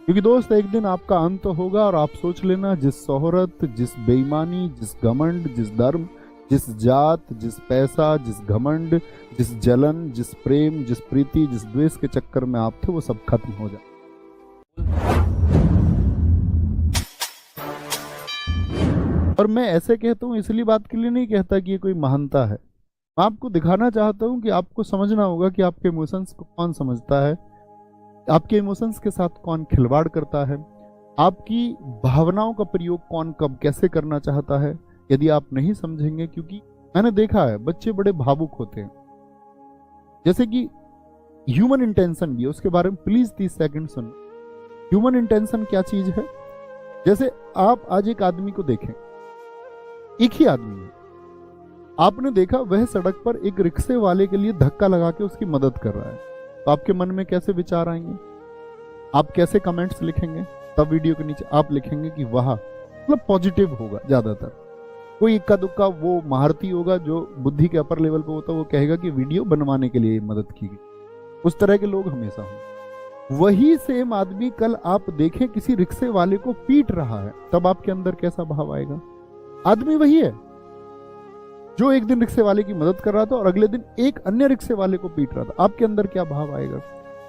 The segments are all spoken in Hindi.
क्योंकि दोस्त एक दिन आपका अंत होगा और आप सोच लेना, जिस शोहरत, जिस बेईमानी, जिस घमंड, जिस धर्म, जिस जात, जिस पैसा, जिस घमंड, जिस जलन, जिस प्रेम, जिस प्रीति, जिस द्वेष के चक्कर में आप थे, वो सब खत्म हो जाए। और मैं ऐसे कहता हूँ इसलिए बात के लिए नहीं कहता कि ये कोई महानता है। मैं आपको दिखाना चाहता हूँ कि आपको समझना होगा कि आपके इमोशंस को कौन समझता है, आपके इमोशंस के साथ कौन खिलवाड़ करता है, आपकी भावनाओं का प्रयोग कौन कब कैसे करना चाहता है। यदि आप नहीं समझेंगे, क्योंकि मैंने देखा है बच्चे बड़े भावुक होते हैं, जैसे कि ह्यूमन इंटेंशन भी है, उसके बारे में प्लीज 30 सेकंड सुनो। ह्यूमन इंटेंशन क्या चीज है? जैसे आप आज एक आदमी को देखें, एक ही आदमी है, आपने देखा वह सड़क पर एक रिक्शे वाले के लिए धक्का लगा के उसकी मदद कर रहा है, तो आपके मन में कैसे विचार आएंगे? आप कैसे कमेंट्स लिखेंगे? तब वीडियो के नीचे आप लिखेंगे कि वाह, मतलब पॉजिटिव होगा ज्यादातर। कोई इक्का दुक्का वो महारथी होगा जो बुद्धि के अपर लेवल पे होता है, वो कहेगा कि वीडियो बनवाने के लिए मदद की गई। उस तरह के लोग हमेशा हों। वही सेम आदमी कल आप देखें किसी रिक्शे वाले को पीट रहा है, तब आपके अंदर कैसा भाव आएगा? आदमी वही है जो एक दिन रिक्शे वाले की मदद कर रहा था और अगले दिन एक अन्य रिक्शे वाले को पीट रहा था, आपके अंदर क्या भाव आएगा?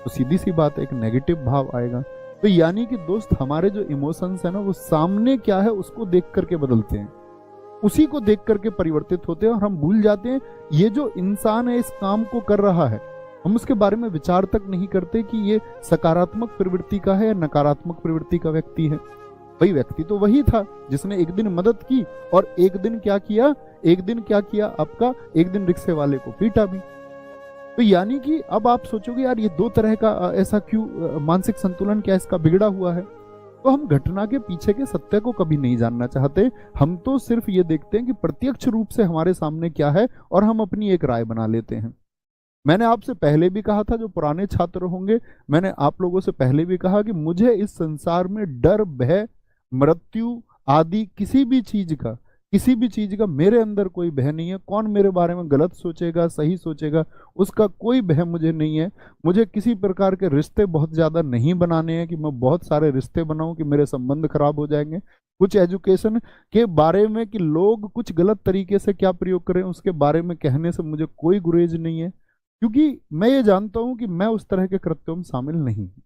तो सीधी सी बात है, एक नेगेटिव भाव आएगा। तो यानी कि दोस्त, हमारे जो इमोशंस है ना, वो सामने क्या है उसको देख करके बदलते हैं, उसी को देख करके परिवर्तित होते हैं, और हम भूल जाते हैं ये जो इंसान है इस काम को कर रहा है, हम उसके बारे में विचार तक नहीं करते कि ये सकारात्मक प्रवृत्ति का है या नकारात्मक प्रवृत्ति का व्यक्ति है। वही व्यक्ति तो वही था जिसने एक दिन मदद की और एक दिन क्या किया, आपका एक दिन रिक्शे वाले को पीटा भी। तो यानी कि अब आप सोचोगे यार ये दो तरह का ऐसा क्यों, मानसिक संतुलन क्या इसका बिगड़ा हुआ है? तो हम घटना के पीछे के सत्य को कभी नहीं जानना चाहते, हम तो सिर्फ ये देखते हैं कि प्रत्यक्ष रूप से हमारे सामने क्या है और हम अपनी एक राय बना लेते हैं। मैंने आपसे पहले भी कहा था, जो पुराने छात्र होंगे, मैंने आप लोगों से पहले भी कहा कि मुझे इस संसार में डर, भय, मृत्यु आदि किसी भी चीज का मेरे अंदर कोई भय नहीं है। कौन मेरे बारे में गलत सोचेगा, सही सोचेगा, उसका कोई भय मुझे नहीं है। मुझे किसी प्रकार के रिश्ते बहुत ज्यादा नहीं बनाने हैं कि मैं बहुत सारे रिश्ते बनाऊं कि मेरे संबंध खराब हो जाएंगे। कुछ एजुकेशन के बारे में कि लोग कुछ गलत तरीके से क्या प्रयोग करें उसके बारे में कहने से मुझे कोई गुरेज नहीं है, क्योंकि मैं ये जानता हूं कि मैं उस तरह के कृत्यों में शामिल नहीं हूं।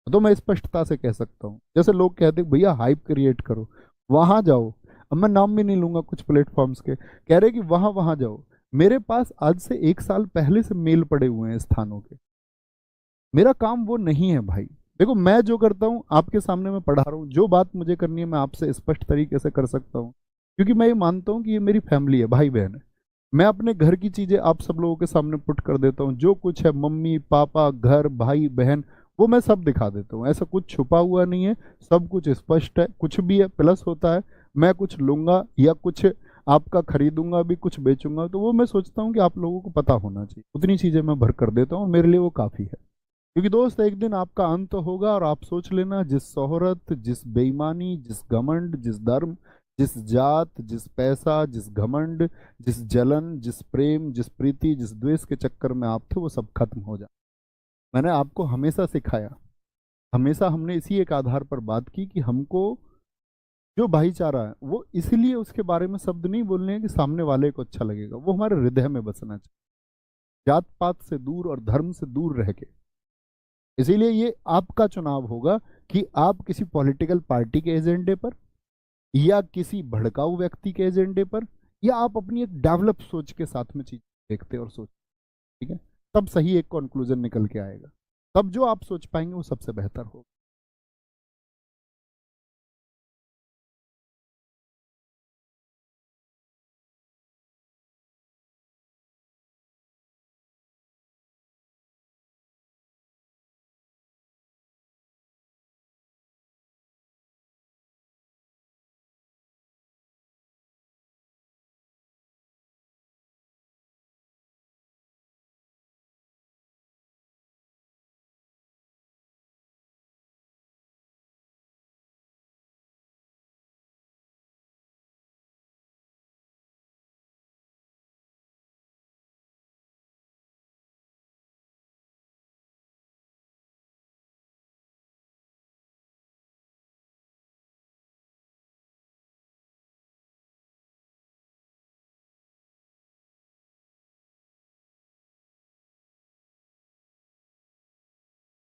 तो मैं स्पष्टता से कह सकता हूं, जैसे लोग कहते हैं भैया हाइप क्रिएट करो, वहां जाओ। अब मैं नाम भी नहीं लूंगा कुछ प्लेटफॉर्म्स के, कह रहे कि वहां वहां जाओ। मेरे पास आज से 1 साल पहले से मेल पड़े हुए हैं स्थानों के। मेरा काम वो नहीं है भाई। देखो, मैं जो करता हूँ आपके सामने मैं पढ़ा रहा हूँ, जो बात मुझे करनी है मैं आपसे स्पष्ट तरीके से कर सकता हूँ, क्योंकि मैं ये मानता हूँ कि ये मेरी फैमिली है, भाई बहन है। मैं अपने घर की चीजें आप सब लोगों के सामने पुट कर देता हूँ, जो कुछ है मम्मी पापा घर भाई बहन, वो मैं सब दिखा देता हूँ। ऐसा कुछ छुपा हुआ नहीं है, सब कुछ स्पष्ट है। कुछ भी है प्लस होता है, मैं कुछ लूंगा या कुछ आपका खरीदूंगा भी, कुछ बेचूंगा, तो वो मैं सोचता हूँ कि आप लोगों को पता होना चाहिए। उतनी चीजें मैं भर कर देता हूँ, मेरे लिए वो काफी है। क्योंकि दोस्त एक दिन आपका अंत होगा और आप सोच लेना, जिस शोहरत, जिस बेईमानी, जिस घमंड, जिस धर्म, जिस जात, जिस पैसा, जिस घमंड, जिस जलन, जिस प्रेम, जिस प्रीति, जिस द्वेष के चक्कर में आप थे, वो सब खत्म हो जाए। मैंने आपको हमेशा सिखाया, हमेशा हमने इसी एक आधार पर बात की कि हमको जो भाईचारा है वो इसलिए उसके बारे में शब्द नहीं बोलने हैं कि सामने वाले को अच्छा लगेगा, वो हमारे हृदय में बसना चाहिए, जात पात से दूर और धर्म से दूर रह के। इसीलिए ये आपका चुनाव होगा कि आप किसी पॉलिटिकल पार्टी के एजेंडे पर या किसी भड़काऊ व्यक्ति के एजेंडे पर, या आप अपनी एक डेवलप सोच के साथ में चीज देखते और सोच, ठीक है? तब सही एक कंक्लूजन निकल के आएगा, तब जो आप सोच पाएंगे वो सबसे बेहतर होगा।